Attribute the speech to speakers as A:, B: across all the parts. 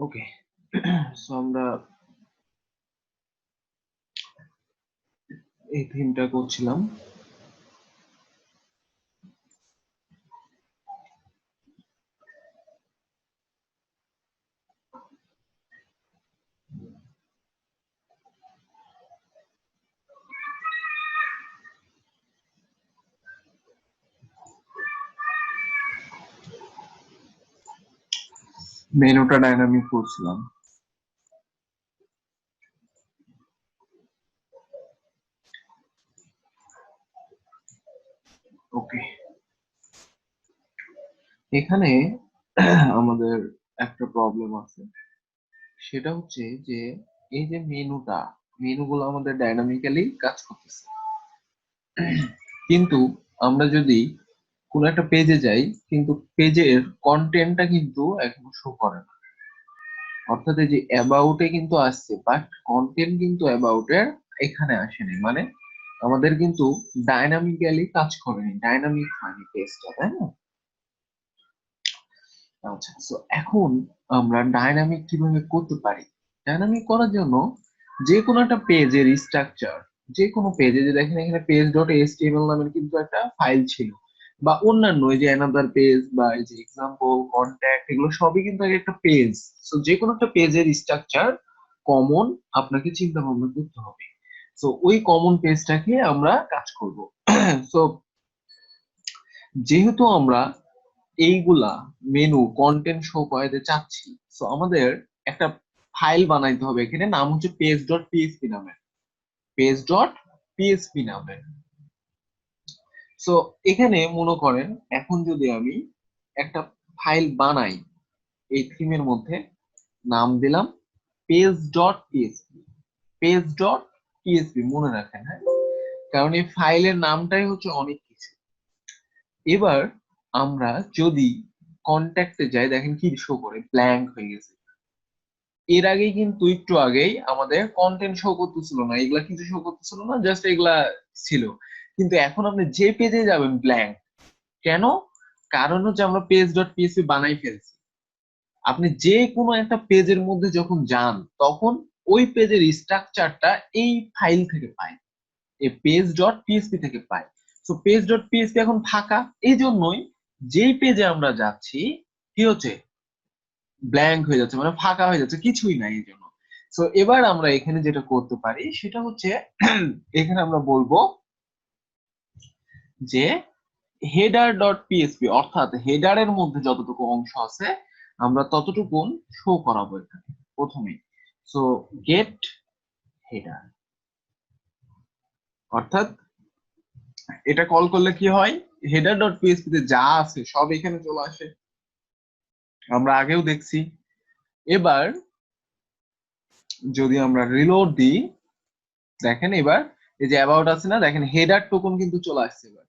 A: ওকে। So আমরা এই থিমটা করছিলাম। মেনুটা ডাইনামিক করছিলাম। ওকে, এখানে আমাদের একটা প্রবলেম আছে, সেটা হচ্ছে যে এই যে মেনুগুলো আমাদের ডাইনামিক্যালি কাজ করতেছে, কিন্তু আমরা যদি কোন একটা পেজে যাই, কিন্তু পেজের কন্টেন্টটা কিন্তু এখনো শো করে না। অর্থাৎ এই যে অ্যাবাউটে কিন্তু আসছে, বাট কন্টেন্ট কিন্তু অ্যাবাউটের এখানে আসেনি, মানে আমাদের কিন্তু ডাইনামিক্যালি কাজ করেনি, ডাইনামিক হয়নি পেজটা, তাই না? আচ্ছা, তো এখন আমরা ডাইনামিক কিভাবে করতে পারি? ডাইনামিক করার জন্য যে কোনো একটা পেজের স্ট্রাকচার, যে কোনো পেজে, যে দেখেন এখানে পেজ ডট এইচটিএমএল নামের কিন্তু একটা ফাইল ছিল, বা অন্যান্য এই যে অ্যানাদার পেজ বা এই যে এক্সাম্পল কন্ট্যাক্ট, এগুলো সবই কিন্তু একটা পেজ। তো যে কোনো একটা পেজের স্ট্রাকচার কমন আপনাকে চিন্তা ভাবনা করতে হবে। তো ওই কমন পেজটাকে আমরা কাজ করব। তো যেহেতু আমরা এইগুলা মেনু কন্টেন্ট শো করাতে চাচ্ছি, তো আমাদের একটা ফাইল বানাইতে হবে, এখানে নাম হচ্ছে পেজ ডট পিএসপি নামের, পেজ ডট পিএসপি নামের। সো এখানে মনে করেন এখন যদি আমি একটা ফাইল বানাই এই থিমের মধ্যে, নাম দিলাম page dot PSP, page dot PSP মনে রাখেন, হ্যাঁ, কারণ এই ফাইলের নামটাই হচ্ছে অনেক কিছু। এবার আমরা যদি কন্ট্যাক্টে যাই, দেখেন কি শো করে, ব্ল্যাঙ্ক হয়ে গেছে। এর আগেই কিন্তু একটু আগেই আমাদের কন্টেন্ট শো করতেছিল না, এগুলা কিছু শো করতেছিল না, জাস্ট এগুলা ছিল। কিন্তু এখন আপনি যে পেজে যাবেন ব্ল্যাঙ্ক, কেন? কারণ হচ্ছে আমরা পেজ ডট পিএসপি বানাই ফেলছি। আপনি যে কোনো একটা পেজের মধ্যে যখন যান, তখন ওই পেজের স্ট্রাকচারটা এই ফাইল থেকে পায়, এই পেজ ডট পিএসপি থেকে পায়। তো পেজ ডট পিএসপি এখন ফাঁকা, এই জন্যই যেই পেজে আমরা যাচ্ছি কি হচ্ছে, ব্ল্যাঙ্ক হয়ে যাচ্ছে, মানে ফাঁকা হয়ে যাচ্ছে, কিছুই নাই এই জন্য। তো এবার আমরা এখানে যেটা করতে পারি সেটা হচ্ছে এখানে আমরা বলবো যে হেডার ডট পিএসপি, অর্থাৎ হেডারের মধ্যে যতটুকু অংশ আছে আমরা ততটুকু শো করাবো এখানে প্রথমেই। সো গেট হেডার, অর্থাৎ এটা কল করলে কি হয়, হেডার ডট পিএসপি তে যা আছে সব এখানে চলে আসে, আমরা আগেও দেখছি। এবার যদি আমরা রিলোড দিই, দেখেন এবার এই যে অ্যাবাউট আছে না, দেখেন হেডার টোকন কিন্তু চলে আসছে। এবার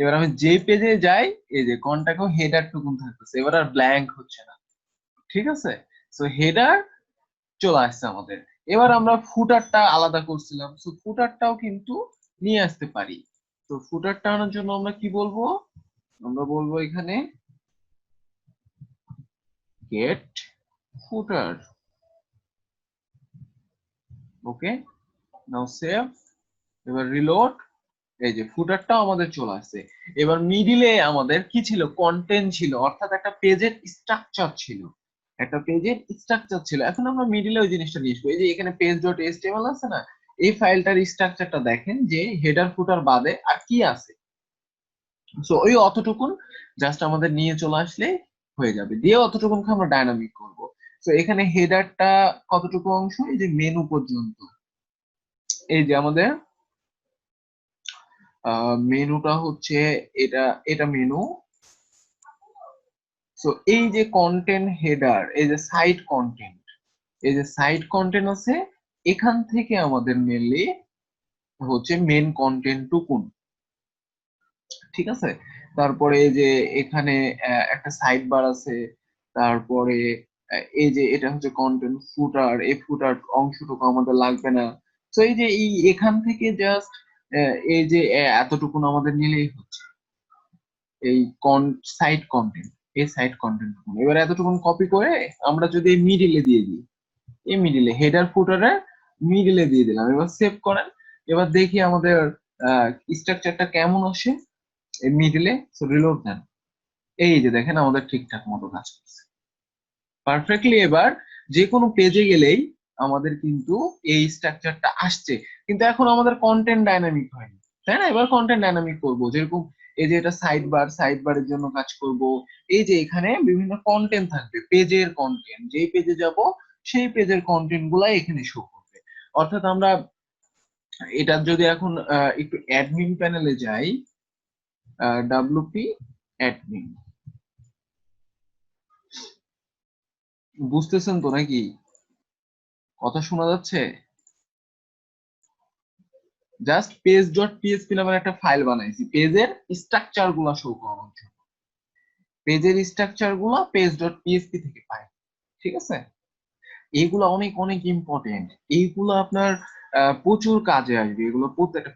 A: এবার আমি যে পেজে যাই, এই যে কন্টাক্টও হেডার টোকন থাকতেছে, এবার আর ব্ল্যাঙ্ক হচ্ছে না, ঠিক আছে? সো হেডার চলে আসছে আমাদের। এবার আমরা ফুটারটা আলাদা করছিলাম, সো ফুটারটাও কিন্তু নিয়ে আসতে পারি। তো ফুটারটা আনার জন্য আমরা কি বলবো, আমরা বলবো এখানে গেট ফুটার। ওকে, নাও সেভ, এবার রিলোড। এই যে ফুটারটাও আমাদের চলে আসছে। এবার মিডিলে আমাদের কি ছিল, কন্টেন্ট ছিল, অর্থাৎ একটা পেজের স্ট্রাকচার ছিল, একটা পেজের স্ট্রাকচার ছিল। এখন আমরা মিডিলে ওই জিনিসটা নিয়ে আসবো, এই যে এখানে পেজ ডট এইচটিএমএল আছে না, এই ফাইলটার স্ট্রাকচারটা দেখেন যে হেডার ফুটার বাদে আর কি আছে। সো ওই অতটুকুন জাস্ট আমাদের নিয়ে চলে আসলে হয়ে যাবে, দিয়ে অতটুকুনকে আমরা ডায়নামিক করব। তো এখানে হেডারটা কতটুকু অংশ, এই যে মেনু পর্যন্ত, এই যে আমাদের মেনুটা হচ্ছে এটা, এটা মেনু। সো এই যে কন্টেন্ট হেডার, এই যে সাইট কন্টেন্ট, এই যে সাইট কন্টেন্ট আছে, এখান থেকে আমাদের মেনলি হচ্ছে মেন কন্টেন্ট টুকুন, ঠিক আছে? তারপরে এই যে এখানে একটা সাইড বার আছে, তারপরে এই যে এটা হচ্ছে কন্টেন্ট ফুটার, এই ফুটার অংশটুকু আমাদের লাগবে না। তো এই যে এই এখান থেকে জাস্ট এই যে এতটুকুন আমাদের নিলেই হচ্ছে এই সাইট কন্টেন্ট। এই সাইট কন্টেন্ট। এবার এতটুকু কপি করে আমরা যদি মিডিলে দিয়ে দিই, এই মিডিলে হেডার ফুটারে মিডিলে দিয়ে দিলাম, এবার সেভ করেন। এবার দেখি আমাদের স্ট্রাকচারটা কেমন আসে এই মিডিলে। রিলোড দেন, এই যে দেখেন আমাদের ঠিকঠাক মতো কাজ করছে পারফেক্টলি। এবার যে কোনো পেজে গেলেই আমাদের কিন্তু এই স্ট্রাকচারটা আসছে, কিন্তু এখন আমাদের কন্টেন্ট ডাইনামিক হয়নি, তাই না? এবার কন্টেন্ট ডাইনামিক করব, যেরকম এই যে এটা সাইড বারের জন্য কাজ করব। এই যে এখানে বিভিন্ন কন্টেন্ট থাকবে, পেজের কন্টেন্ট, যেই পেজে যাব সেই পেজের কন্টেন্ট গুলা এখানে শো করবে। অর্থাৎ আমরা এটা যদি এখন একটু অ্যাডমিন প্যানেলে যাই, ডাব্লিউপি অ্যাডমিন, বুঝতেছেন তো নাকি? কথা শোনা যাচ্ছে? জাস্ট পেজ ডট পিএসপি নামের একটা ফাইল বানাইছি পেজের স্ট্রাকচার গুলা শো করানোর জন্য। পেজের স্ট্রাকচার গুলা পেজ ডট পিএসপি থেকে পাই, ঠিক আছে? এইগুলো অনেক অনেক ইম্পর্টেন্ট, এইগুলো আপনার প্রচুর কাজে আসবে। এগুলো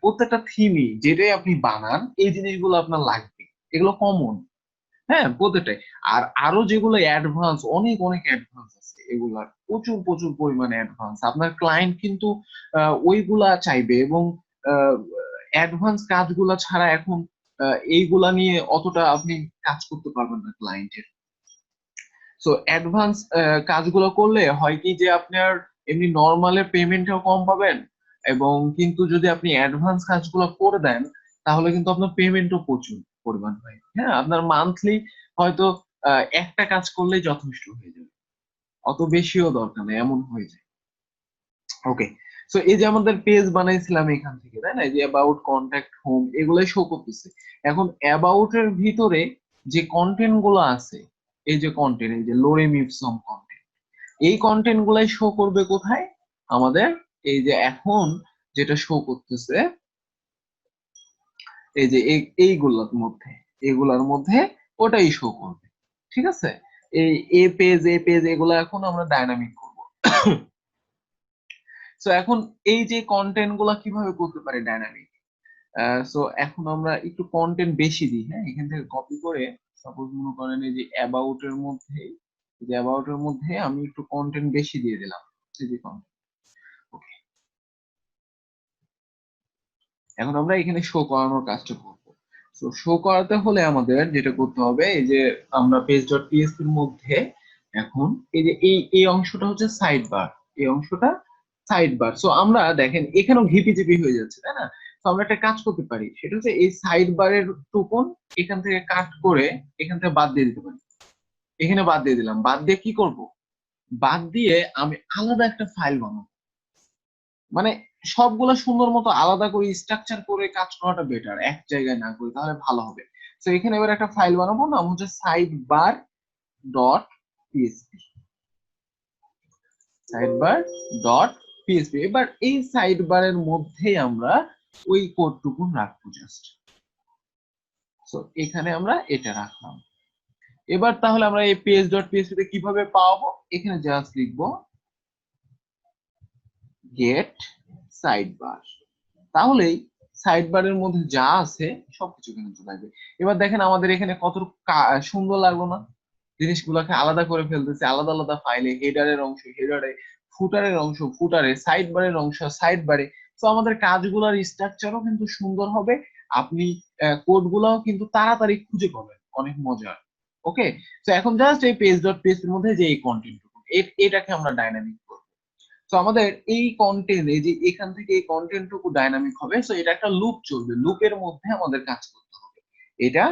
A: প্রত্যেকটা থিমই যেটাই আপনি বানান এই জিনিসগুলো আপনার লাগবে, এগুলো কমন। হ্যাঁ, প্রত্যেকটাই। আর আরো যেগুলো অ্যাডভান্স, অনেক অনেক অ্যাডভান্স আছে, এগুলার প্রচুর প্রচুর পরিমাণে অ্যাডভান্স। আপনার ক্লায়েন্ট কিন্তু ওইগুলা চাইবে, এবং অ্যাডভান্স কাজগুলা ছাড়া এখন এইগুলা নিয়ে অতটা আপনি কাজ করতে পারবেন না ক্লায়েন্টের। সো অ্যাডভান্স কাজগুলো করলে হয় কি যে আপনার এমনি নর্মালের পেমেন্টও কম পাবেন, এবং কিন্তু যদি আপনি অ্যাডভান্স কাজগুলো করে দেন তাহলে কিন্তু আপনার পেমেন্টও প্রচুর পরিমাণ হয়। হ্যাঁ, আপনার মান্থলি হয়তো একটা কাজ করলেই যথেষ্ট হয়ে যাবে, অত বেশিও দরকার নেই, এমন হয়ে যায়। ওকে, সো এই যে আমাদের পেজ বানাইছিলাম এখান থেকে, তাই না? এই যে অ্যাবাউট, কন্ট্যাক্ট, হোম, এগুলাই শো করতেছে। এখন অ্যাবাউট এর ভিতরে যে কন্টেন্ট গুলো আছে, এই যে কন্টেন্ট, এই যে লোরেম ইপসম কন্টেন্ট, এই কন্টেন্ট গুলাই শো করবে কোথায় আমাদের? এই যে এখন যেটা শো করতেছে, এই যে এইগুলোর মধ্যে, এগুলার মধ্যে ওটাই শো করবে, ঠিক আছে? এই এ পেজ এগুলো এখন আমরা ডাইনামিক করব। সো এখন এই যে কন্টেন্ট গুলা কিভাবে করতে পারি ডাইনামিক? সো এখন আমরা একটু কন্টেন্ট বেশি দিই, হ্যাঁ, এখান থেকে কপি করে সাপোজ মনে করেন এই যে অ্যাবাউট এর মধ্যে, এই যে অ্যাবাউট এর মধ্যে আমি একটু কন্টেন্ট বেশি দিয়ে দিলাম, এই যে content। Okay, এখন আমরা এখানে শো করানোর কাজটা করব। তো শো করাতে হলে আমাদের যেটা করতে হবে, এই যে আমরা পেজ ডট পিএসপি এর মধ্যে এখন এই যে এই অংশটা হচ্ছে সাইড বার, এই অংশটা সাইড বার। সো আমরা দেখেন এখানেও ঘিপি জিপি হয়ে যাচ্ছে, তাই না? তো আমরা একটা কাজ করতে পারি, সেটা হচ্ছে এই সাইড বারের টুকুন এখান থেকে কাট করে এখান থেকে বাদ দিয়ে দিতে পারি। এখানে বাদ দিয়ে দিলাম, বাদ দিয়ে কি করব? বাদ দিয়ে আমি আলাদা একটা ফাইল বানাবো। মানে সবগুলো সুন্দর মতো আলাদা করে স্ট্রাকচার করে কাজ করাটা বেটার, এক জায়গায় না করে, তাহলে ভালো হবে। তো এখানে এবার একটা ফাইল বানাবো, নাম হচ্ছে side bar dot PSP, side bar dot PSP. এবার এই সাইড বারের মধ্যেই আমরা ওই কোডটুকু রাখবো জাস্ট। সো এখানে আমরা এটা রাখলাম। এবার তাহলে আমরা এই পেজ ডট পিএসপি তে কিভাবে পাবো? এখানে জাস্ট লিখবো গেট সাইড বার, তাহলেই সাইড বারের মধ্যে যা আছে সবকিছু এখানে চলে আসবে। এবার দেখেন আমাদের এখানে কত সুন্দর লাগলো না? জিনিসগুলোকে আলাদা করে ফেলতেছে, আলাদা আলাদা ফাইলে, হেডারের অংশ হেডারে, ফুটারের অংশ ফুটারে, সাইড বারের অংশ সাইড বারে। তো আমাদের কাজগুলোর স্ট্রাকচারও কিন্তু সুন্দর হবে, আপনি কোড গুলাও কিন্তু তাড়াতাড়ি খুঁজে পাবেন, অনেক মজার। ওকে, তো এখন জাস্ট এই পেজ ডট পেজ এর মধ্যে যে এই কন্টেন্ট, এটাকে আমরা ডাইনামিক করব। তো আমাদের এই কন্টেন্ট, এই যে এখান থেকে এই কন্টেন্ট টুকু ডাইনামিক হবে, তো এটা একটা লুপ চলবে, লুপের মধ্যে আমাদের কাজ করতে হবে। এটা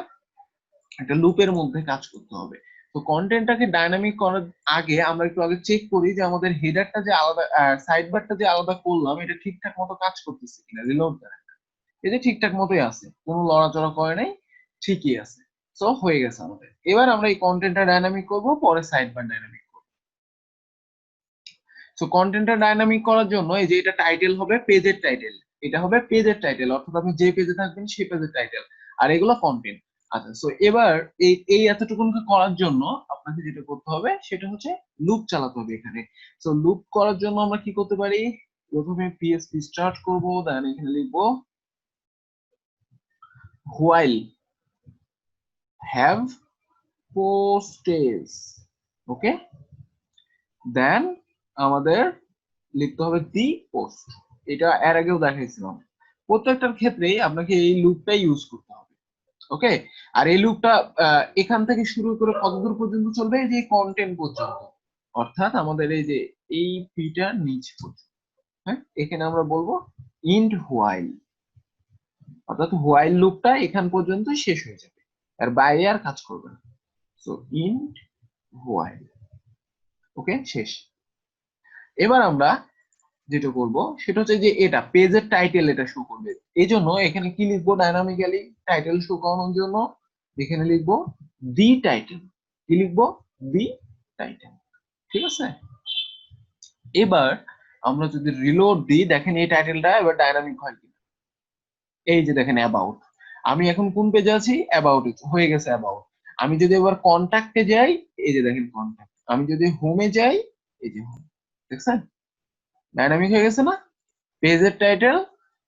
A: একটা লুপের মধ্যে কাজ করতে হবে। তো কন্টেন্টটাকে ডাইনামিক করার আগে আমরা একটু আগে চেক করি যে আমাদের হেডারটা যে আলাদা, সাইড বারটা যে আলাদা করলাম, এটা ঠিকঠাক মতো কাজ করতেছে কিনা। রিলোড দেন, এই যে ঠিকঠাক মতোই আছে, কোনো লড়াচড়া করে নাই, ঠিকই আছে। তো হয়ে গেছে আমাদের। এবার আমরা এই কন্টেন্টটা ডাইনামিক করব, পরে সাইড বার ডাইনামিক। সো কন্টেন্টটা ডাইনামিক করার জন্য এই যে এটা টাইটেল হবে পেজের টাইটেল, এটা হবে পেজের টাইটেল, অর্থাৎ আপনি যে পেজে থাকবেন সেই পেজের টাইটেল, আর এগুলো কন্টেন্ট। আচ্ছা, সো এবার এই এতটুকুনকে করার জন্য আপনাকে যেটা করতে হবে সেটা হচ্ছে লুপ চালাতে হবে এখানে। সো লুপ করার জন্য আমরা কি করতে পারি? প্রথমে পিএসপি স্টার্ট করব, দেন এখানে লিখবো হোয়াইল হ্যাভ পোস্টেজ। ওকে, দেন আমাদের লিখতে হবে দি পোস্ট। এটা এর আগেও দেখাইছিলাম। প্রত্যেকটার ক্ষেত্রেই আপনাকে এই লুপটা ইউজ করতে হবে। ওকে, আর এই লুপটা এখান থেকে শুরু করে কতদূর পর্যন্ত চলবে, এই যে কন্টেন্ট পর্যন্ত, অর্থাৎ আমাদের এই যে এই পিটার নিচ পর্যন্ত। হ্যাঁ, এখানে আমরা বলবো ইন্ড হোয়াইল, অর্থাৎ হোয়াইল লুপটা এখান পর্যন্ত শেষ হয়ে যাবে, আর বাইরে আর কাজ করবে না। So ইন্ড while. ওকে, শেষ। এবার আমরা যেটা করব সেটা হচ্ছে যে এটা পেজের টাইটেল এটা শো করবে। এই জন্য এখানে কি লিখবো, ডাইনামিক্যালি টাইটেল শো করানোর জন্য এখানে লিখবো দি টাইটেল। কি লিখবো, দি টাইটেল। ঠিক আছে, এবার আমরা যদি রিলোড দিই, দেখেন এই টাইটেলটা এবার ডাইনামিক হয় কিনা। এই যে দেখেন অ্যাবাউট, আমি এখন কোন পেজে আছি, অ্যাবাউট হয়ে গেছে অ্যাবাউট। আমি যদি এবার কন্ট্যাক্টে যাই, এই যে দেখেন কন্ট্যাক্ট। আমি যদি হোমে যাই, এই যে হোম, দেখছেন ডাইনামিক হয়ে গেছে না, পেজের টাইটেল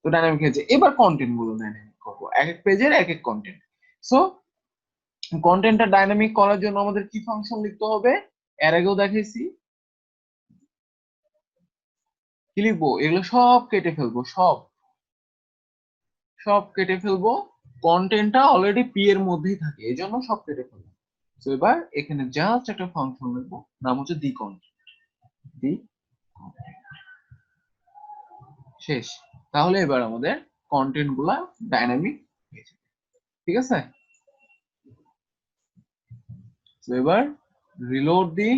A: তো ডাইনামিক হয়েছে। এবার কন্টেন্ট গুলো ডাইনামিক করবো, এক এক পেজের এক এক কন্টেন্ট। সো কন্টেন্টটা ডাইনামিক করার জন্য আমাদের কি ফাংশন লিখতে হবে, এর আগেও দেখাইছি। কি লিখবো, এগুলো সব কেটে ফেলবো, সব সব কেটে ফেলবো। কন্টেন্টটা অলরেডি পি এর মধ্যেই থাকে, এই জন্য সব কেটে ফেলবো। তো এবার এখানে জাস্ট একটা ফাংশন লিখবো, নাম হচ্ছে দি কন্টেন্ট। দি শেষ। তাহলে এবার আমাদের কন্টেন্ট গুলা ডাইনামিক হয়ে যাবে। ঠিক আছে, তো এবার রিলোড দি।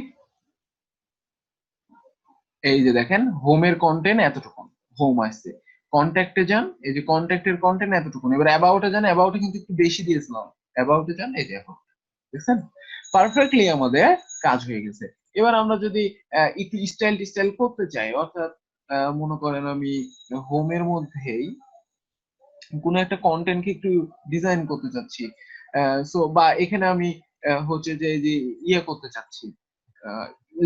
A: এই যে দেখেন হোমের কন্টেন্ট এতটুকু, হোম আসছে। কন্ট্যাক্টে যান, এই যে কন্ট্যাক্টের কন্টেন্ট এতটুকু। এবার অ্যাবাউটে যান, অ্যাবাউটে কিন্তু একটু বেশি দিয়েছিলাম। অ্যাবাউটে যান, এই যে অ্যাবাউট, দেখছেন পারফেক্টলি আমাদের কাজ হয়ে গেছে। এবার আমরা যদি একটু স্টাইল টিস্টাইল করতে চাই, অর্থাৎ মনে করেন আমি হোমের মধ্যেই কোনো একটা কন্টেন্টকে একটু ডিজাইন করতে চাচ্ছি, সো বা এখানে আমি হচ্ছে যে যে ইয়ে করতে চাচ্ছি,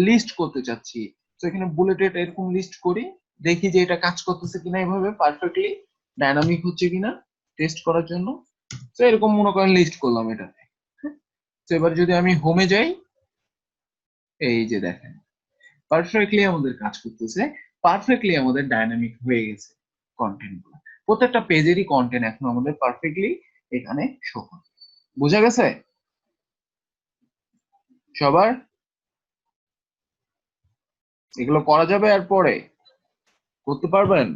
A: লিস্ট করতে চাচ্ছি, তো এখানে বুলেটেড এরকম লিস্ট করি, দেখি যে এটা কাজ করতেছে কিনা, এইভাবে পারফেক্টলি ডাইনামিক হচ্ছে কিনা টেস্ট করার জন্য। তো এরকম মনে করেন লিস্ট করলাম এটাতে। তো এবার যদি আমি হোমে যাই, এই যে দেখেন পারফেক্টলি আমাদের কাজ করতেছে, পারফেক্টলি আমাদের ডাইনামিক হয়ে গেছে কন্টেন্ট গুলো। প্রত্যেকটা পেজেরই কন্টেন্ট এখন আমাদের পারফেক্টলি এখানে শো করে। বোঝা গেছে সবার? এগুলো করা যাবে, আর পরে করতে পারবেন।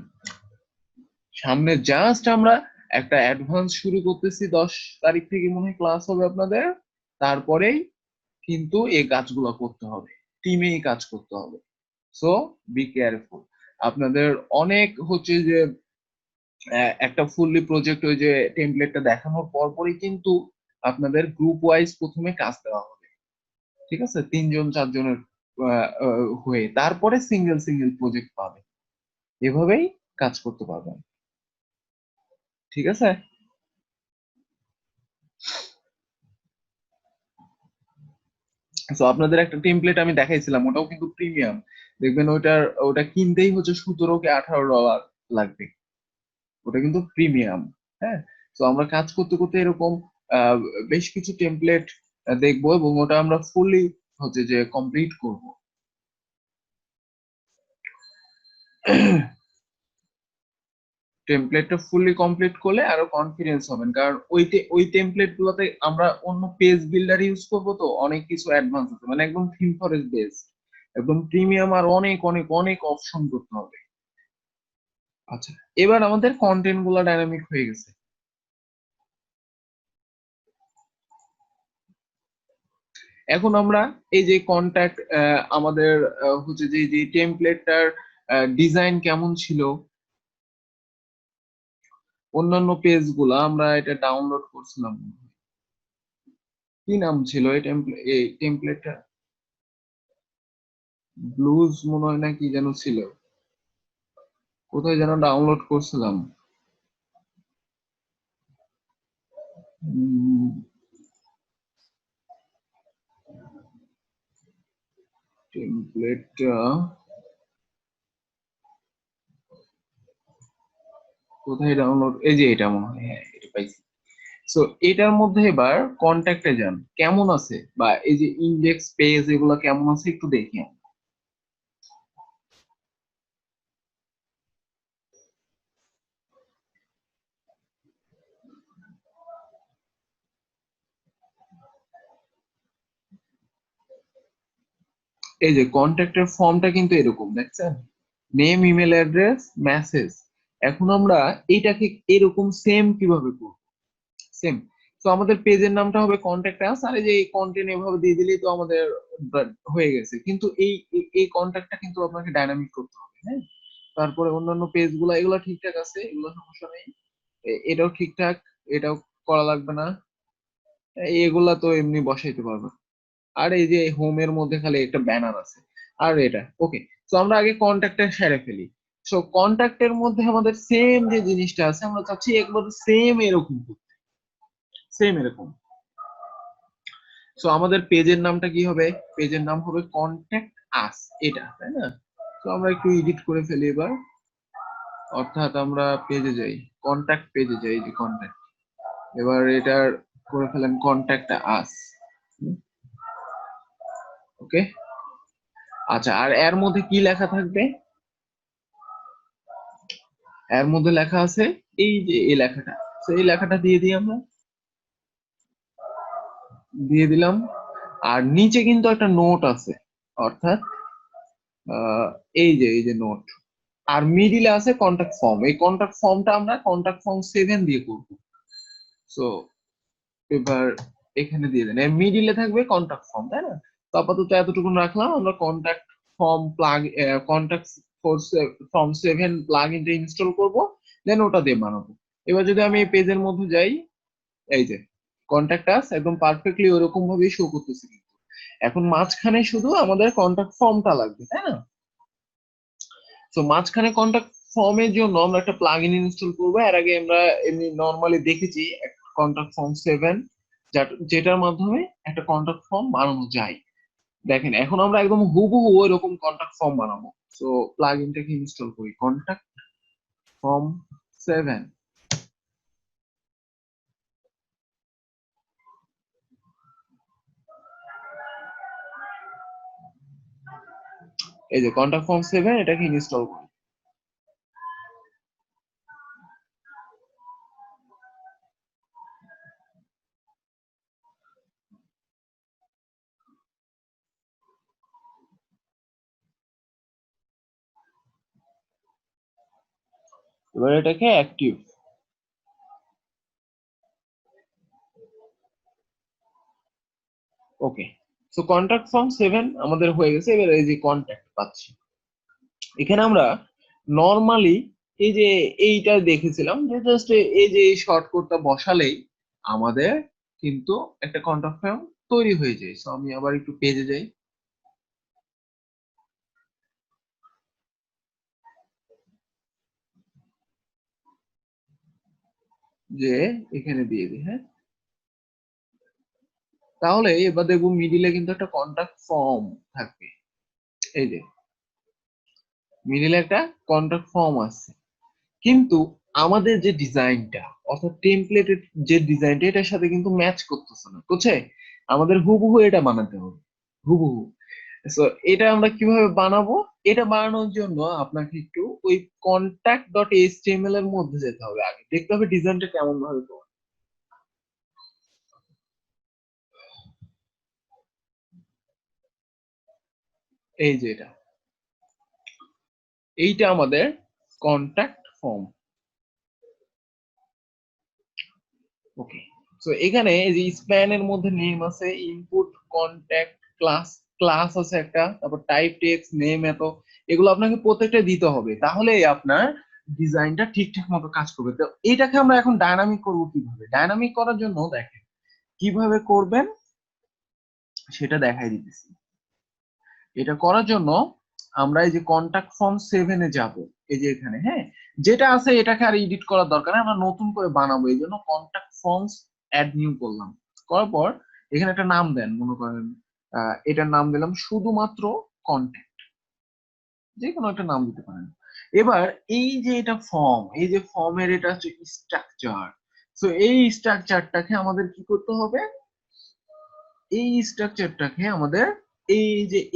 A: সামনে জাস্ট আমরা একটা অ্যাডভান্স শুরু করতেছি, 10 তারিখ থেকে মনে হয় ক্লাস হবে আপনাদের। তারপরেই কিন্তু এই কাজগুলো করতে হবে, টিমেই কাজ করতে হবে। So be careful. আপনাদের অনেক হচ্ছে যে একটা ফুললি প্রজেক্ট, ওই যে টেমপ্লেটটা দেখানোর পরপরই কিন্তু আপনাদের গ্রুপ ওয়াইজ প্রথমে কাজ দেওয়া হবে। ঠিক আছে, 3 জন 4 জনের হয়ে তারপরে সিঙ্গেল সিঙ্গেল প্রজেক্ট পাবে, এভাবেই কাজ করতে পারবেন। ঠিক আছে, তো আপনাদের একটা টেমপ্লেট আমি দেখাইছিলাম, ওটাও কিন্তু প্রিমিয়াম। দেখবেন ওটা কিনতেই হচ্ছে 17 কি 18 ডলার লাগবে। ওটা কিন্তু প্রিমিয়াম। হ্যাঁ, তো আমরা কাজ করতে করতে এরকম আহ, বেশ কিছু টেমপ্লেট দেখবো, এবং ওটা আমরা ফুললি হচ্ছে যে কমপ্লিট করব। টেমপ্লেটটা ফুললি কমপ্লিট করলে আরো কনফিডেন্স হবেন, কারণ ওই টেমপ্লেট গুলোতে আমরা অন্য পেজ বিল্ডার ইউজ করবো, তো অনেক কিছু অ্যাডভান্স আছে, মানে একদম থিম ফরেস্ট বেস, একদম প্রিমিয়াম, আর অনেক অনেক অনেক অপশন করতে হবে। আচ্ছা, এবার আমাদের কন্টেন্ট গুলা ডাইনামিক হয়ে গেছে। এখন আমরা এই যে কন্ট্যাক্ট, আমাদের হচ্ছে যে যে টেমপ্লেটটার ডিজাইন কেমন ছিল, অন্যান্য পেজ গুলা আমরা এটা ডাউনলোড করছিলাম। কি নাম ছিল এই টেমপ্লেটটা, ব্লুজ মনে হয় না কি যেন ছিল, কোথায় যেন ডাউনলোড করছিলাম। টেমপ্লেটটা কোথায় ডাউনলোড, এই যে এটা মনে হয়, হ্যাঁ এটা পাইছি। সো এটার মধ্যে এবার কন্ট্যাক্টে যান, কেমন আছে বা এই যে ইন্ডেক্স পেজ এগুলো কেমন আছে একটু দেখি আমরা। এই যে কন্ট্যাক্টের ফর্মটা কিন্তু এরকম দেখছেন, নেম, ইমেল অ্যাড্রেস, মেসেজ। এখন আমরা এইটাকে এরকম সেম কিভাবে করব, সেম। তো আমাদের পেজের নামটা হবে কন্ট্যাক্ট আস, আর এই যে কন্টেন্ট এভাবে দিয়ে দিলেই তো আমাদের হয়ে গেছে। কিন্তু এই কন্ট্যাক্টটা কিন্তু আপনাকে ডাইনামিক করতে হবে, হ্যাঁ। তারপরে অন্যান্য পেজ গুলা এগুলো ঠিকঠাক আছে, এগুলো সমস্যা নেই। এটাও ঠিকঠাক, এটাও করা লাগবে না, এগুলা তো এমনি বসাইতে পারবে। আর এই যে হোম এর মধ্যে খালি একটা ব্যানার আছে, আর এটা ওকে। তো আমরা আগে কন্ট্যাক্টটা সেরে ফেলি। সো কন্ট্যাক্টের মধ্যে আমাদের সেম যে জিনিসটা আছে আমরা চাচ্ছি একবার সেম এরকম করতে, সেম এরকম। সো আমাদের পেজের নামটা কি হবে, পেজের নাম হবে কন্ট্যাক্ট আস, এটা তাই না। তো আমরা একটু এডিট করে ফেলি এবার, অর্থাৎ আমরা পেজে যাই, কন্ট্যাক্ট পেজে যাই, এই যে কন্ট্যাক্ট। এবার এটার করে ফেলেন কন্ট্যাক্ট আস, ওকে। আচ্ছা, আর এর মধ্যে কি লেখা থাকবে, এর মধ্যে লেখা আছে এই যে এই লেখাটা। তো এই লেখাটা দিয়ে দিই আমরা, দিয়ে দিলাম। আর নিচে কিন্তু একটা নোট আছে, অর্থাৎ আহ, এই যে নোট। আর মিডিলে আছে কন্টাক্ট ফর্ম, এই কন্টাক্ট ফর্মটা আমরা কন্টাক্ট ফর্ম 7 দিয়ে করব। সো এবার এখানে দিয়ে দেন, এর মিডিলে থাকবে কন্টাক্ট ফর্ম, তাই না। তো আপাতত এতটুকু রাখলাম, আমরা contact form plug, contact form 7 plug ইনটা ইনস্টল করব, দেন ওটা দিয়ে বানাবো। এবার যদি আমি এই পেজের মধ্যে যাই, এই যে কন্টাক্ট আস একদম পারফেক্টলি ওরকম ভাবেই শো করতেছে কিন্তু। এখন মাঝখানে শুধু আমাদের কন্টাক্ট ফর্মটা লাগবে, তাই না। তো মাঝখানে কন্টাক্ট ফর্মের জন্য আমরা একটা প্লাগইন ইনস্টল করবো। এর আগে আমরা এমনি নর্মালি দেখেছি কন্টাক্ট ফর্ম 7, যেটার মাধ্যমে একটা কন্টাক্ট ফর্ম বানানো যায়। দেখেন এখন আমরা একদম হুবহু এরকম কন্টাক্ট ফর্ম বানাবো। তো প্লাগইনটাকে ইনস্টল করি, কন্টাক্ট ফর্ম 7। এই যে কন্টাক্ট ফর্ম 7, এটাকে ইনস্টল করি। এবার এটাকে অ্যাক্টিভ, ওকে। সো কন্টাক্ট ফর্ম 7 আমাদের হয়ে গেছে। এবার এই যে কন্টাক্ট পাচ্ছি, এখানে আমরা নর্মালি এই যে এইটা দেখেছিলাম যে জাস্ট এই যে শর্টকাটটা বসালেই আমাদের কিন্তু একটা কন্টাক্ট ফর্ম তৈরি হয়ে যায়। সো আমি আবার একটু পেজে যাই, যে এখানে দিয়ে দিই, হ্যাঁ। তাহলে এবার দেখবো মিডিলে কিন্তু একটা কন্টাক্ট ফর্ম থাকবে, এই যে মিডিলে একটা কন্টাক্ট ফর্ম আছে। কিন্তু আমাদের যে ডিজাইনটা, অর্থাৎ টেমপ্লেটের যে ডিজাইনটা, এটার সাথে কিন্তু ম্যাচ করতেছে না, বুঝছে। আমাদের হুবহু এটা বানাতে হবে, হুবহু। সো এটা আমরা কিভাবে বানাবো, এটা বানানোর জন্য আপনাকে একটু ওই কন্টাক্ট ডট এইচটিএমএল এর মধ্যে যেতে হবে, আগে দেখতে হবে ডিজাইনটা কেমন ভাবে করবে। এই যে এটা, এইটা আমাদের কন্টাক্ট ফর্ম, ওকে। সো এখানে এই যে স্প্যান এর মধ্যে নেম আছে, ইনপুট, কন্টাক্ট, ক্লাস, ক্লাস আছে একটা, তারপর টাইপ, টেক্সট, নেম, এত, এগুলো আপনাকে প্রত্যেকটা দিতে হবে, তাহলে আপনার ডিজাইনটা ঠিকঠাক মতো কাজ করবে। তো এটাকে আমরা এখন ডায়নামিক করবো কিভাবে, ডায়নামিক করার জন্য দেখেন কিভাবে করবেন সেটা দেখাই দিতেছি। এটা করার জন্য আমরা এই যে কন্টাক্ট ফর্ম 7 এ যাব, এই যে এখানে, হ্যাঁ। যেটা আছে এটাকে আর এডিট করার দরকার নেই, আমরা নতুন করে বানাবো, এই জন্য কন্টাক্ট ফর্মস অ্যাড নিউ করলাম। করার পর এখানে একটা নাম দেন, মনে করেন এটার নাম দিলাম শুধুমাত্র কন্ট্যাক্ট, যে কোনো একটা নাম দিতে পারেন। এবার এই যে এটা ফর্ম, এই যে ফর্মের এটা হচ্ছে স্ট্রাকচার, সো এই স্ট্রাকচারটাকে আমাদের কি করতে হবে, এই স্ট্রাকচারটাকে আমাদের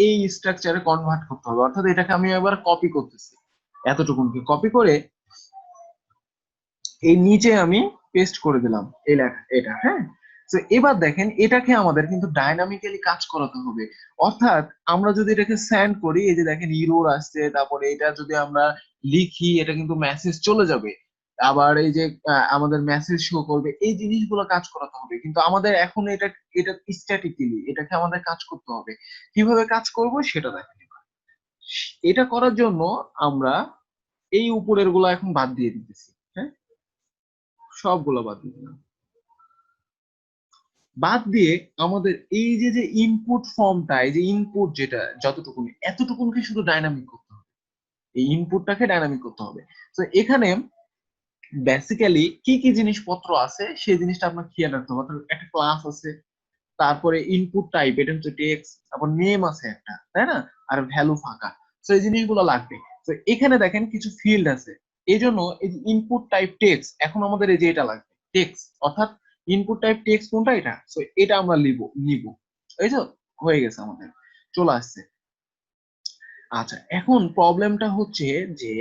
A: এই স্ট্রাকচারে কনভার্ট করতে হবে। অর্থাৎ এটাকে আমি এবার কপি করতেছি, এতটুকুনকে কপি করে এই নিচে আমি পেস্ট করে দিলাম এই লেখা এটা, হ্যাঁ। তো এবার দেখেন এটাকে আমাদের কিন্তু ডাইনামিক্যালি কাজ করাতে হবে। অর্থাৎ আমরা যদি এটাকে সেন্ড করি, এই যে দেখেন ইরর আসছে, তারপরে এটা যদি আমরা লিখি এটা কিন্তু মেসেজ চলে যাবে, আবার এই যে আমাদের মেসেজ শো করবে, এই জিনিসগুলো কাজ করাতে হবে। কিন্তু আমাদের এখন এটা এটা স্ট্যাটিক্যালি এটাকে আমাদের কাজ করতে হবে। কিভাবে কাজ করব সেটা দেখেন। এটা করার জন্য আমরা এই উপরের গুলো এখন বাদ দিয়ে দিতেছি, হ্যাঁ, সবগুলো বাদ দিয়ে দিলাম। বাদ দিয়ে আমাদের এই যে যে ইনপুট ফর্মটা, এই যে ইনপুট যেটা যতটুকু, এতটুকুনকে শুধু ডাইনামিক করতে হবে, এই ইনপুটটাকে ডাইনামিক করতে হবে। তো এখানে বেসিক্যালি কি কি জিনিসপত্র আছে সেই জিনিসটা আপনার খেয়াল রাখতে হবে। অর্থাৎ একটা ক্লাস আছে, তারপরে ইনপুট টাইপ এটা হচ্ছে টেক্সট, তারপর নেম আছে একটা, তাই না, আর ভ্যালু ফাঁকা। তো এই জিনিসগুলো লাগবে। তো এখানে দেখেন কিছু ফিল্ড আছে, এই জন্য এই যে ইনপুট টাইপ টেক্সট, এখন আমাদের এই যে এটা লাগবে টেক্সট, অর্থাৎ ইনপুট টাইপ টেক্সট কোনটা, এটা। তো এটা আমরা নিব, এই তো হয়ে গেছে আমাদের, চলে আসছে। আচ্ছা, এখন প্রবলেমটা হচ্ছে যে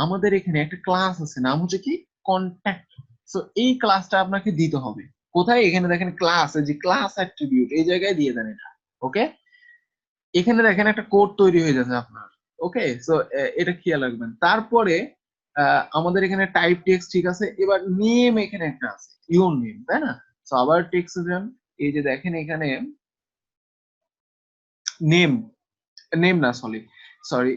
A: আমাদের এখানে একটা ক্লাস আছে, নাম হচ্ছে কি কন্ট্যাক্ট। সো এই ক্লাসটা আপনাকে দিতে হবে কোথায়, এখানে দেখেন ক্লাস, এই যে ক্লাস অ্যাট্রিবিউট এই জায়গায় দিয়ে দেন এটা। ওকে, এখানে দেখেন একটা কোড তৈরি হয়ে যাচ্ছে আপনার। ওকে, সো এটা খেয়াল রাখবেন। তারপরে আমাদের এখানে টাইপ টেক্সট ঠিক আছে, এবার নেম এখানে একটা আছে, ইউর নেম, তাই না। সো আবার টেক্সটে যান, এই যে দেখেন এখানে নেম, নেম না, সরি সরি,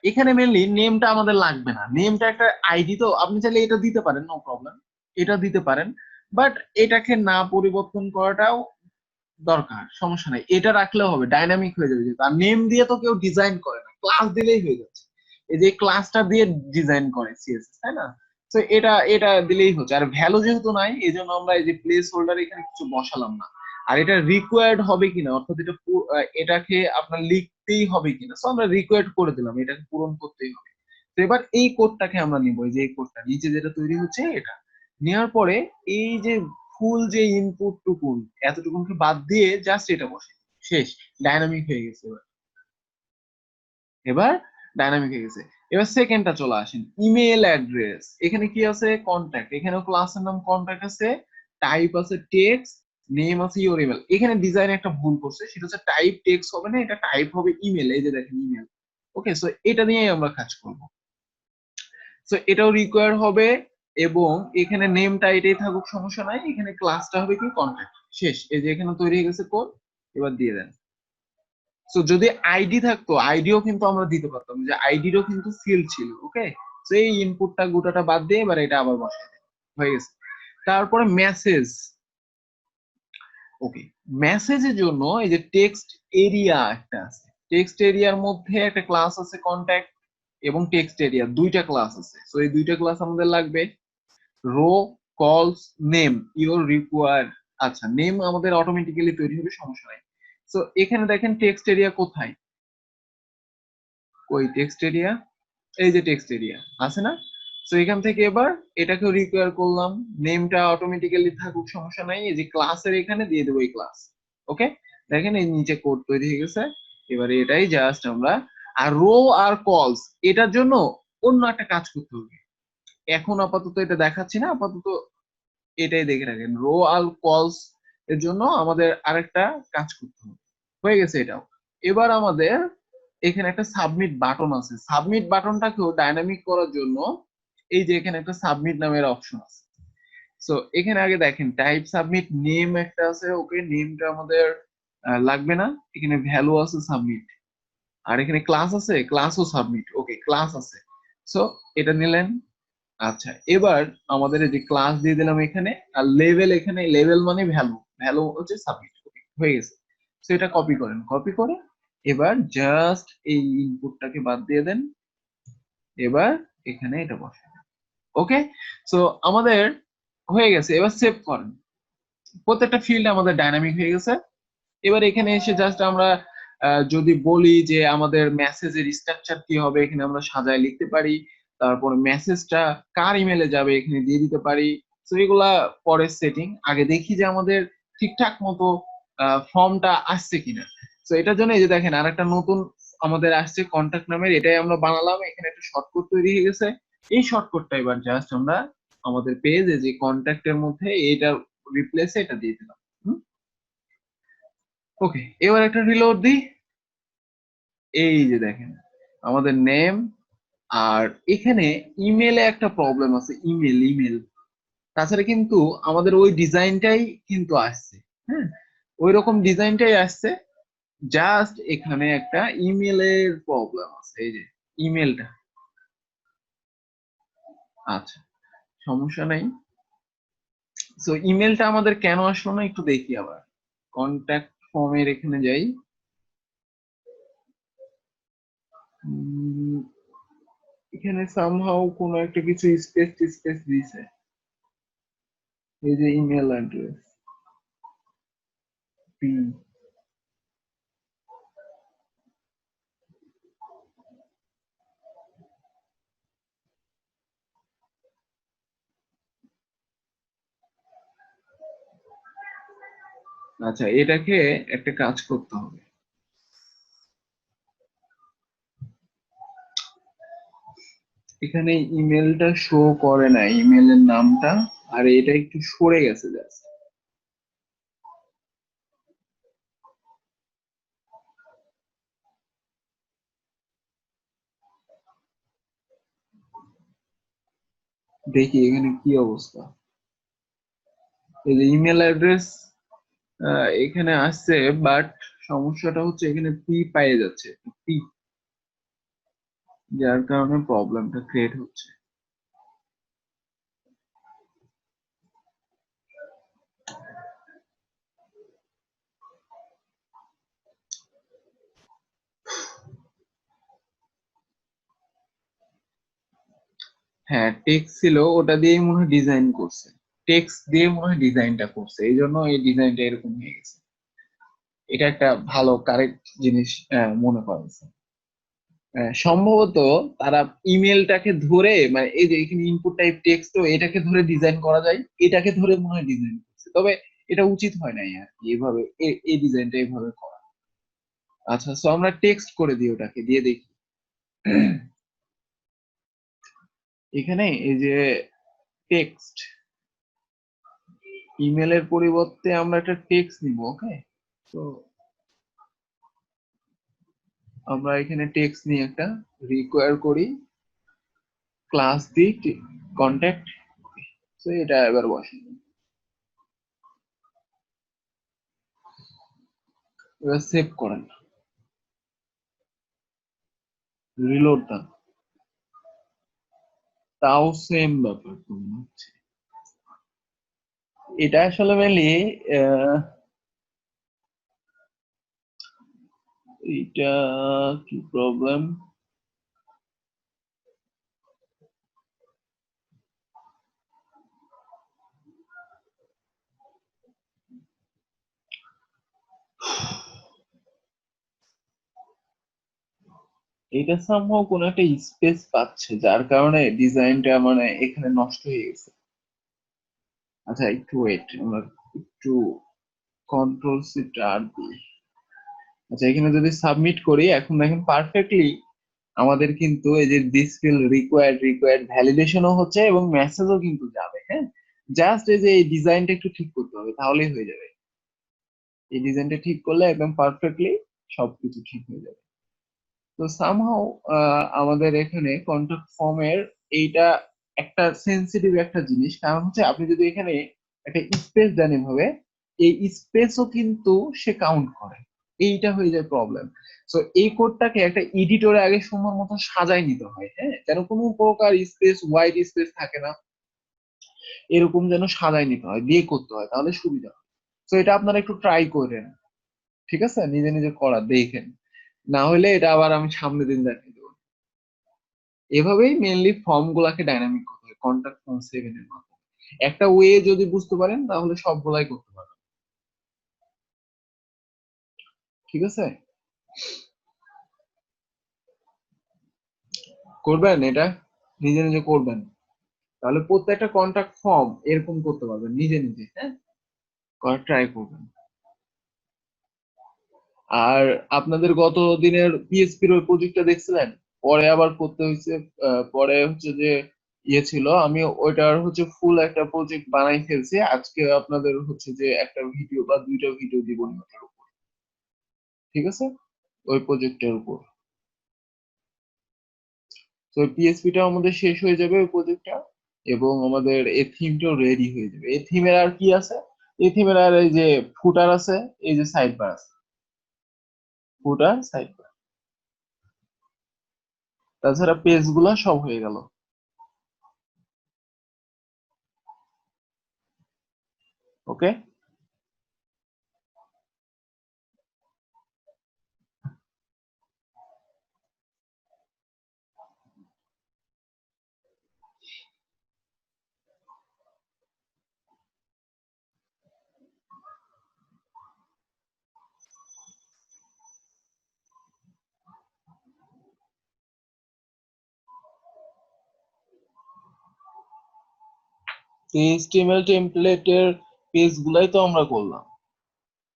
A: এখানে মেনলি নেমটা আমাদের লাগবে না, নেমটা একটা আইডি, তো আপনি চাইলে এটা দিতে পারেন, নো প্রবলেম, এটা দিতে পারেন। বাট এটাকে না পরিবর্তন করাটাও দরকার, সমস্যা নাই, এটা রাখলেও হবে, ডাইনামিক হয়ে যাবে। যেহেতু আর নেম দিয়ে তো কেউ ডিজাইন করে না, ক্লাস দিলেই হয়ে যাচ্ছে, এই যে ক্লাসটা দিয়ে ডিজাইন করে সিএসএস, তাই না। তো এটা এটা দিলেই হচ্ছে। আর ভ্যালু যেহেতু নাই, এই জন্য আমরা এই যে প্লেস হোল্ডার এখানে কিছু বসালাম না। আর এটা রিকোয়ার্ড হবে কিনা, অর্থাৎ এটা এটাকে আপনার লিখতেই হবে কিনা, তো আমরা রিকোয়ার্ড করে দিলাম, এটাকে পূরণ করতেই হবে। তো এবার এই কোডটাকে আমরা নিব, এই যে এই কোডটা নিচে যেটা তৈরি হচ্ছে এটা নেওয়ার পরে এই যে ফুল যে ইনপুট টুকুন, এতটুকুনকে বাদ দিয়ে জাস্ট এটা বসে, শেষ, ডাইনামিক হয়ে গেছে। এবার এবার ডাইনামিক হয়ে গেছে। এবার সেকেন্ডটা চলে আসেন, ইমেল অ্যাড্রেস। এখানে কি আছে, কন্ট্যাক্ট, এখানেও ক্লাসের নাম কন্ট্যাক্ট আছে, টাইপ আছে টেক্সট, নেম আছে ইওর ইমেল। এখানে ডিজাইন একটা ভুল করছে, সেটা হচ্ছে টাইপ টেক্সট হবে না, এটা টাইপ হবে ইমেল, এই যে দেখেন ইমেল। ওকে, সো এটা নিয়েই আমরা কাজ করব। সো এটাও রিকোয়ার হবে, এবং এখানে নেমটা এটাই থাকুক, সমস্যা নাই, এখানে ক্লাসটা হবে কি কন্ট্যাক্ট, শেষ। এই যে এখানে তৈরি হয়ে গেছে কোড, এবার দিয়ে দেন। সো যদি আইডি থাকতো, আইডিও কিন্তু আমরা দিতে পারতাম, যে আইডিরও কিন্তু ফিল্ড ছিল। ওকে, সো এই ইনপুটটা গোটাটা বাদ দিয়ে এবার এটা আবার বসাই দেন, হয়ে গেছে। তারপরে মেসেজ। ওকে, মেসেজের জন্য এই যে টেক্সট এরিয়া একটা আছে, টেক্সট এরিয়ার মধ্যে একটা ক্লাস আছে কন্ট্যাক্ট, এবং টেক্সট এরিয়া দুইটা ক্লাস আছে। সো এই দুইটা ক্লাস আমাদের লাগবে, রো কলস নেম ইওর রিকোয়ার। আচ্ছা, নেম আমাদের অটোমেটিক্যালি তৈরি হবে, সমস্যা নাই। সো এখানে দেখেন টেক্সট এরিয়া কোথায়, ওই টেক্সট এরিয়া, এই যে টেক্সট এরিয়া আছে না। সো এখান থেকে এবার এটাকে রিকোয়ার করলাম, নেমটা অটোমেটিক্যালি থাকুক, সমস্যা নাই, এই যে ক্লাসের এখানে দিয়ে দেবো এই ক্লাস। ওকে, দেখেন এই নিচে কোড তৈরি হয়ে গেছে। এবারে এটাই জাস্ট আমরা, আর রো আর কলস এটার জন্য অন্য একটা কাজ করতে হবে, এখন আপাতত এটা দেখাচ্ছি না, আপাতত এটাই দেখে রাখেন। রো আর কলস এর জন্য আমাদের আরেকটা কাজ করতে হবে, হয়ে গেছে এটাও। এবার আমাদের এখানে একটা সাবমিট বাটন আছে, সাবমিট বাটনটাকেও ডাইনামিক করার জন্য এই যে এখানে একটা সাবমিট নামের অপশন আছে। সো এখানে আগে দেখেন টাইপ সাবমিট, নেম একটা আছে, ওকে, নেমটা আমাদের লাগবে না, এখানে ভ্যালু আছে সাবমিট, আর এখানে ক্লাস আছে, ক্লাসও সাবমিট, ওকে, ক্লাস আছে। সো এটা নিলেন। আচ্ছা, এবার আমাদের এই যে ক্লাস দিয়ে দিলাম এখানে, আর লেভেল, এখানে লেভেল মানে ভ্যালু, ভ্যালু হচ্ছে সাবমিট, হয়ে গেছে। তো এটা কপি করেন, কপি করে এবার জাস্ট এই ইনপুটটাকে বাদ দিয়ে দেন, এবার এখানে এটা বসে। ওকে, সো আমাদের হয়ে গেছে, এবার সেভ করেন। প্রত্যেকটা ফিল্ড আমাদের ডাইনামিক হয়ে গেছে। এবার এখানে এসে জাস্ট আমরা যদি বলি যে আমাদের মেসেজের স্ট্রাকচার কি হবে, এখানে আমরা সাজায় লিখতে পারি। তারপরে মেসেজটা কার ইমেলে যাবে এখানে দিয়ে দিতে পারি। তো এগুলা পরের সেটিং, আগে দেখি যে আমাদের ঠিকঠাক মতো ফর্মটা আসছে কিনা। তো এটার জন্য এই যে দেখেন আর একটা নতুন আমাদের আসছে কন্ট্যাক্ট নামের, এটাই আমরা বানালাম, এখানে একটা শর্টকাট তৈরি হয়ে গেছে। এই শর্টকাটটা এবার জাস্ট আমরা আমাদের পেজে যে কন্ট্যাক্টের মধ্যে এটার রিপ্লেসে এটা দিয়ে দিলাম। ওকে, এবার একটা রিলোড দিই। এই যে দেখেন আমাদের নেম, আর এখানে ইমেলে একটা প্রবলেম আছে, ইমেল ইমেল তাছাড়া কিন্তু আমাদের ওই ডিজাইনটাই কিন্তু আসছে। হ্যাঁ, ওই রকম ডিজাইনটাই আসছে, জাস্ট এখানে একটা ইমেলের প্রবলেম আছে, এই যে ইমেলটা। আচ্ছা, সমস্যা নাই। সো ইমেলটা আমাদের কেন আসলো না একটু দেখি, আবার কন্ট্যাক্ট ফর্মের এখানে যাই। উম, এখানে সামহাউ কোনো একটা কিছু স্পেস স্পেস দিয়েছে, এই যে ইমেল অ্যাড্রেস পি। আচ্ছা, এটাকে একটা কাজ করতে হবে, এখানে ইমেলটা শো করে না, ইমেলের নামটা, আর এটা একটু সরে গেছে জাস্ট। দেখি এখানে কি অবস্থা। এই যে ইমেল অ্যাড্রেস এখানে আসছে, বাট সমস্যাটা হচ্ছে এখানে পি পাইয়ে যাচ্ছে, পি, যার কারণে প্রবলেমটা ক্রিয়েট হচ্ছে। হ্যাঁ, টেক্সট ছিল, ওটা দিয়েই মনে হয় ডিজাইন করছে, টেক্সট দিয়ে মনে হয় ডিজাইনটা করছে, এই জন্য এই ডিজাইনটা এরকম হয়ে গেছে। এটা একটা ভালো কারেক্ট জিনিস মনে করেছে। সম্ভবত তারা ইমেলটাকে ধরে, মানে এই যে এখানে ইনপুট টাইপ টেক্সট, তো এটাকে ধরে ডিজাইন করা যায়, এটাকে ধরে মনে হয় ডিজাইন করছে, তবে এটা উচিত হয় নাই আর কি এইভাবে, এই ডিজাইনটা এইভাবে করা। আচ্ছা, সো আমরা টেক্সট করে দিই, ওটাকে দিয়ে দেখি। এখানে এই যে টেক্সট, ইমেলের পরিবর্তে আমরা একটা টেক্সট নিব। ওকে, তো আমরা এখানে টেক্সট নিয়ে একটা রিকোয়ার করি, ক্লাস দিই কন্ট্যাক্ট। তো এটা এবার বসে, এবার সেভ করেন, রিলোড দেন, তাও সেম ব্যাপার তো মনে হচ্ছে। এটা আসলে মেনলি এটা কি প্রবলেম, এটা সামহাও কোনো একটা স্পেস পাচ্ছে, যার কারণে ডিজাইনটা মানে এখানে নষ্ট হয়ে গেছে। আচ্ছা, একটু ওয়েট, আমরা একটু কন্ট্রোল শিফট আর দিই। আচ্ছা, এখানে যদি সাবমিট করি, এখন দেখেন পারফেক্টলি আমাদের কিন্তু এই যে দিস ফিল রিকোয়ার্ড ভ্যালিডেশনও হচ্ছে এবং মেসেজও কিন্তু যাবে। হ্যাঁ, জাস্ট এই যে এই ডিজাইনটা একটু ঠিক করতে হবে, তাহলেই হয়ে যাবে। এই ডিজাইনটা ঠিক করলে একদম পারফেক্টলি সবকিছু ঠিক হয়ে যাবে। তো সামহাও আমাদের এখানে কন্ট্যাক্ট ফর্মের এইটা একটা সেন্সিটিভ একটা জিনিস, কারণ হচ্ছে আপনি যদি এখানে একটা স্পেস দেন এভাবে, এই স্পেসও কিন্তু সে কাউন্ট করে, এইটা হয়ে যায় প্রবলেম। তো এই কোডটাকে একটা এডিটরে আগে সুন্দর মতো সাজাই নিতে হয়, হ্যাঁ, যেন কোনো প্রকার স্পেস, হোয়াইট স্পেস থাকে না, এরকম যেন সাজাই নিতে হয়, দিয়ে করতে হয়, তাহলে সুবিধা হয়। তো এটা আপনারা একটু ট্রাই করেন, ঠিক আছে, নিজে নিজে করা দেখেন, না হলে এটা আবার আমি সামনে দিন দেখাই দেবো। এভাবেই মেনলি ফর্ম গুলাকে ডাইনামিক করতে হয় কন্ট্যাক্ট ফর্ম 7 এর মাধ্যমে। একটা ওয়ে যদি বুঝতে পারেন তাহলে সবগুলাই করতে পারেন, ঠিক আছে। করবেন এটা, নিজে নিজে করবেন। তাহলে প্রত্যেকটা কন্ট্যাক্ট ফর্ম এরকম করতে পারবেন নিজে নিজে, হ্যাঁ, করার ট্রাই করবেন। আর আপনাদের গত দিনের পিএসপির ওই প্রজেক্টটা দেখছিলেন, পরে আবার করতে হয়েছে। পরে হচ্ছে যে ইয়ে ছিল, আমি ওইটার হচ্ছে ফুল একটা প্রজেক্ট বানাই ফেলছি। আজকে আপনাদের হচ্ছে যে একটা ভিডিও বা দুইটা ভিডিও দিব ওটার উপর, ঠিক আছে, ওই প্রজেক্টের উপর। তো পিএসপিটা আমাদের শেষ হয়ে যাবে ওই প্রজেক্টটা, এবং আমাদের এই থিমটাও রেডি হয়ে যাবে। এই থিমের আর কি আছে, এই থিমের আর এই যে ফুটার আছে, এই যে সাইড বার আছে, ফুটার সাইড বার, তাছাড়া পেজ গুলা সব হয়ে গেল। ওকে। এইচটিএমএল টেমপ্লেটের পেজ গুলাই তো আমরা করলাম,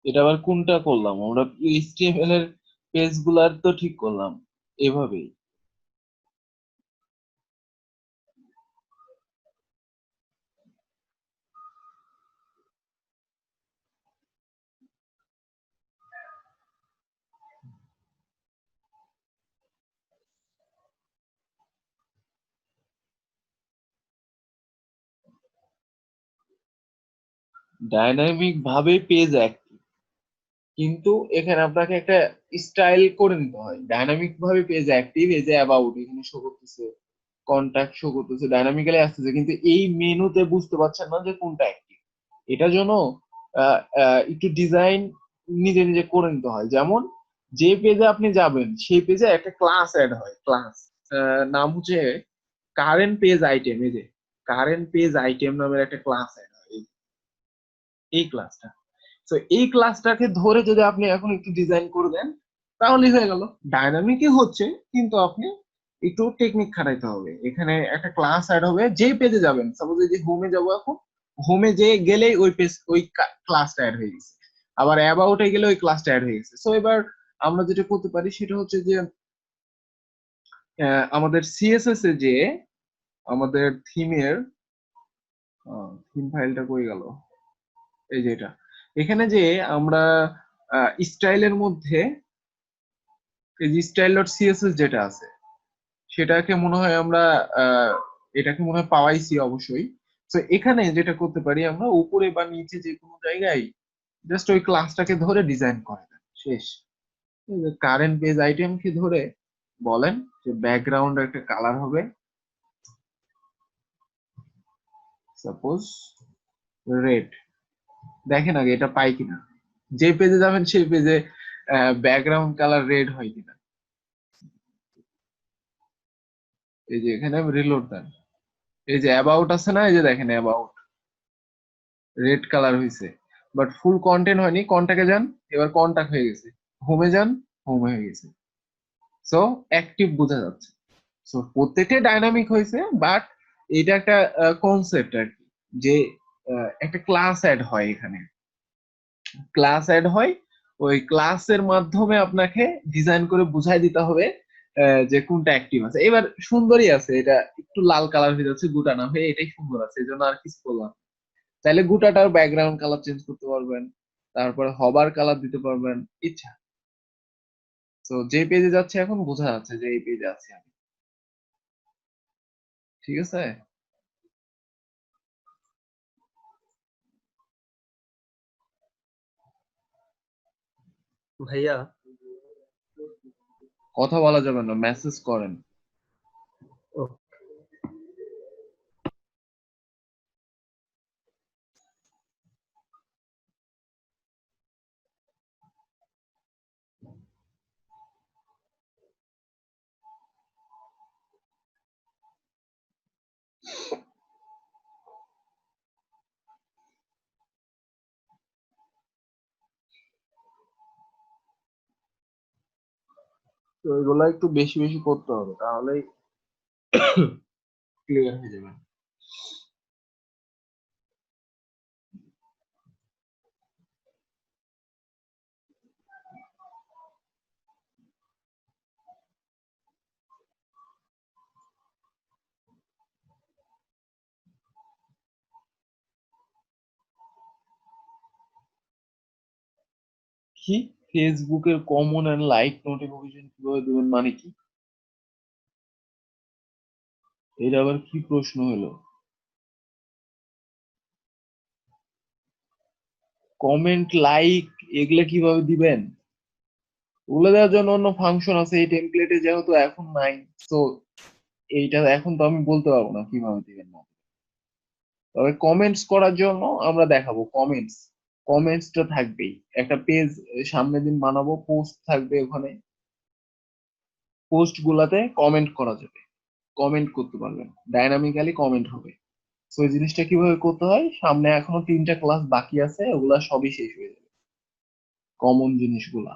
A: এটা আবার কোনটা করলাম আমরা, এইচটিএমএল এর পেজ গুলার তো ঠিক করলাম এভাবেই। ডাইনামিক ভাবে পেজ অ্যাক্টিভ, কিন্তু এখানে আপনাকে একটা স্টাইল করে নিতে হয়। ডাইনামিক ভাবে পেজ অ্যাক্টিভ, এই যে অ্যাবাউট এখানে শো করতেছে, কন্টাক্ট শো করতেছে, ডাইনামিক্যালি আসতেছে, কিন্তু এই মেনুতে বুঝতে পারছেন না যে কোনটা অ্যাক্টিভ। এটার জন্য একটু ডিজাইন নিজে নিজে করে নিতে হয়। যেমন যে পেজে আপনি যাবেন সেই পেজে একটা ক্লাস অ্যাড হয়, ক্লাস নাম হচ্ছে কারেন্ট পেজ আইটেম। এই যে কারেন্ট পেজ আইটেম নামের একটা ক্লাস অ্যাড হয়, এই ক্লাসটা। তো এই ক্লাসটাকে ধরে যদি আপনি এখন একটু ডিজাইন করে দেন, তাহলেই হয়ে গেল। ডায়নামিকই হচ্ছে, কিন্তু আপনি একটু টেকনিক খাটাইতে হবে। এখানে একটা ক্লাস অ্যাড হবে যেই পেজে যাবেন, সাপোজ এই যে হোমে যাবো এখন, হোমে যে গেলেই ওই পেজ ওই ক্লাসটা অ্যাড হয়ে গেছে, আবার অ্যাবাউটে গেলে ওই ক্লাসটা অ্যাড হয়ে গেছে। সো এবার আমরা যেটা করতে পারি সেটা হচ্ছে যে আমাদের সিএসএস এ যে আমাদের থিমের থিম ফাইলটা কই গেল, এই যে এটা, এখানে যে আমরা স্টাইলের মধ্যে এই যে স্টাইল ডট সিএসএস যেটা আছে, সেটাকে মনে হয় আমরা আহ, এটাকে মনে হয় পাওয়াইছি অবশ্যই। তো এখানে যেটা করতে পারি, আমরা উপরে বা নিচে যে কোনো জায়গায় জাস্ট ওই ক্লাসটাকে ধরে ডিজাইন করে দেন, শেষ। কারেন্ট পেজ আইটেম কি ধরে বলেন যে ব্যাকগ্রাউন্ড একটা কালার হবে, সাপোজ রেড। দেখেন আগে এটা পাই কিনা, যে পেজে যাবেন সেই পেজে ব্যাকগ্রাউন্ড কালার রেড হয় কিনা। এই যে এখানে রিলোড দেন, এই যে অ্যাবাউট আছে না, এই যে দেখেন অ্যাবাউট রেড কালার হয়েছে, বাট ফুল কন্টেন্ট হয়নি। কন্টাক্টে যান, এবার কন্টাক্ট হয়ে গেছে। হোমে যান, হোম হয়ে গেছে। সো অ্যাক্টিভ বোঝা যাচ্ছে। সো প্রত্যেকটাই ডাইনামিক হয়েছে, বাট এটা একটা কনসেপ্ট আর কি, যে একটা ক্লাস অ্যাড হয় এখানে, ক্লাস অ্যাড হয়। ওই ক্লাসের মাধ্যমে আপনাকে ডিজাইন করে বুঝাই দিতে হবে যে কোনটা অ্যাক্টিভ আছে। এবার সুন্দরই আছে, এটা একটু লাল কালার হয়ে যাচ্ছে গোটা না হয়ে, এটাই সুন্দর আছে, এই জন্য আর কিছু করলাম। চাইলে গোটাটার ব্যাকগ্রাউন্ড কালার চেঞ্জ করতে পারবেন, তারপরে হবার কালার দিতে পারবেন, ইচ্ছা। তো যে পেজে যাচ্ছে এখন বোঝা যাচ্ছে যে এই পেজে আছি আমি, ঠিক আছে।
B: ভাইয়া,
A: কথা বলা যাবে না, মেসেজ করেন।
B: ও,
A: তো এগুলো একটু বেশি বেশি করতে হবে, তাহলেই ক্লিয়ার হয়ে যাবে। কি ফেসবুকের কমন এন্ড লাইক নোটিফিকেশন কিভাবে দেবেন মানে কি? এটা আবার কি প্রশ্ন হলো? কমেন্ট লাইক এগুলা কিভাবে দিবেন? ওগুলো দেওয়ার জন্য অন্য ফাংশন আছে, এই টেমপ্লেটে যেহেতু এখন নাই, তো এইটা এখন তো আমি বলতে পারবো না কিভাবে দিবেন না। তবে কমেন্টস করার জন্য আমরা দেখাবো কমেন্টস। কমেন্টসটা থাকবেই, একটা পেজ সামনের দিন বানাবো, পোস্ট থাকবে ওখানে, পোস্ট গুলাতে কমেন্ট করা যাবে, কমেন্ট করতে পারবেন, ডাইনামিক্যালি কমেন্ট হবে। তো এই জিনিসটা কিভাবে করতে হয়, সামনে এখনো 3টা ক্লাস বাকি আছে, ওগুলা সবই শেষ হয়ে যাবে, কমন জিনিসগুলা।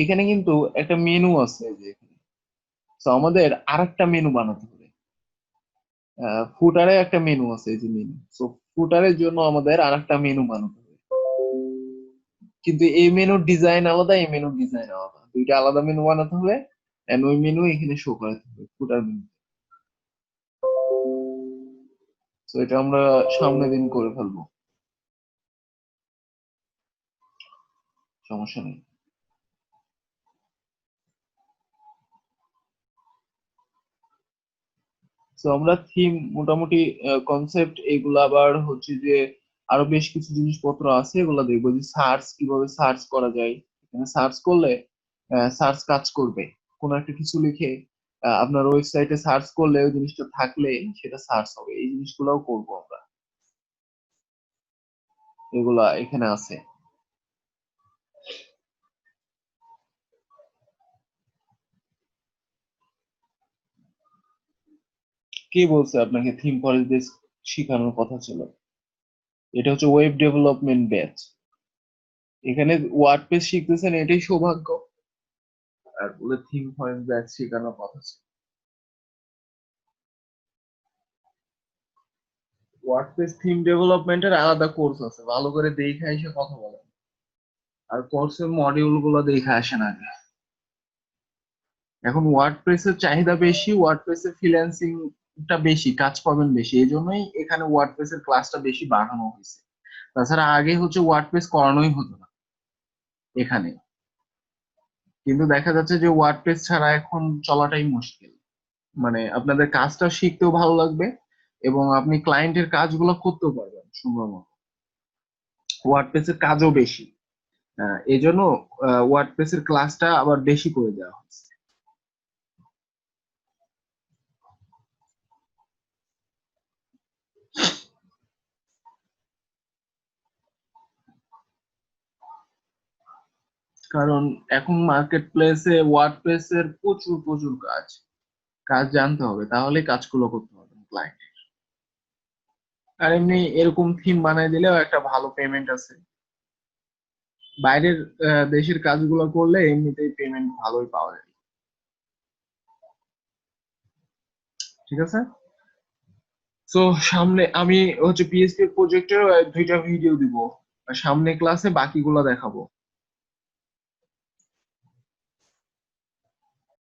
A: এখানে কিন্তু একটা মেনু আছে, যে তো আমাদের আরেকটা মেনু বানাতে হবে। ফুটারে একটা মেনু আছে, এই যে মেনু, তো ফুটারের জন্য আমাদের আরেকটা মেনু বানাতে হবে। কিন্তু এই মেনুর ডিজাইন আলাদা, এই মেনুর ডিজাইন আলাদা, দুইটা আলাদা মেনু বানাতে হবে। এন্ড ওই মেনু এখানে শো করাতে হবে ফুটার মেনু। তো এটা আমরা সামনের দিন করে ফেলবো, সমস্যা নেই। তো আমরা থিম মোটামুটি, কনসেপ্ট এগুলা, আবার হচ্ছে যে আরো বেশ কিছু জিনিসপত্র আছে, এগুলা দেখবো যে সার্চ কিভাবে সার্চ করা যায়। এখানে সার্চ করলে সার্চ কাজ করবে, কোন একটা কিছু লিখে আপনার ওয়েবসাইটে সার্চ করলে ওই জিনিসটা থাকলে সেটা সার্চ হবে, এই জিনিসগুলোও করবো আমরা, এগুলা এখানে আছে। কে বলছে আপনাকে থিম ফরেস্ট বেস শেখানোর কথা ছিল? এটা হচ্ছে ওয়েব ডেভেলপমেন্ট ব্যাচ। এখানে ওয়ার্ডপ্রেস শিখতেছেন, এটাই সৌভাগ্য। আর বলে থিম ফরেস্ট ব্যাচ শেখানোর কথা ছিল। ওয়ার্ডপ্রেস থিম ডেভেলপমেন্টের আলাদা কোর্স আছে, ভালো করে দেখে এসে কথা বলেন। আর কোর্সের মডিউল গুলো দেখে আসেন আগে। এখন ওয়ার্ডপ্রেসের চাহিদা বেশি, ওয়ার্ডপ্রেসের ফ্রিল্যান্সিং টা বেশি, কাজ পাবেন বেশি, এই জন্যই এখানে ওয়ার্ডপ্রেসের ক্লাসটা বেশি বাড়ানো হয়েছে। তাছাড়া আগে হচ্ছে ওয়ার্ডপ্রেস করানোই হতো না এখানে, কিন্তু দেখা যাচ্ছে যে ওয়ার্ডপ্রেস ছাড়া এখন চলাটাই মুশকিল। মানে আপনাদের কাজটা শিখতেও ভালো লাগবে, এবং আপনি ক্লায়েন্টের কাজগুলো করতেও পারবেন সুন্দর মতো। ওয়ার্ডপ্রেসের কাজও বেশি, এই জন্য ওয়ার্ডপ্রেসের ক্লাসটা আবার বেশি করে দেওয়া হচ্ছে। কারণ এখন মার্কেট প্লেসে ওয়ার্ডপ্রেসের প্রচুর প্রচুর কাজ, কাজ জানতে হবে, তাহলে কাজগুলো করতে পারবেন ক্লায়েন্ট। আর এমনি এরকম থিম বানাই দিলেও একটা ভালো পেমেন্ট আছে। বাইরের দেশের কাজগুলো করলে এমনিতেই পেমেন্ট ভালোই পাওয়া যায়। ঠিক আছে। তো সামনে আমি হচ্ছে পিএইচপি প্রজেক্টের 2টা ভিডিও দিব, আর সামনে ক্লাসে বাকিগুলো দেখাবো।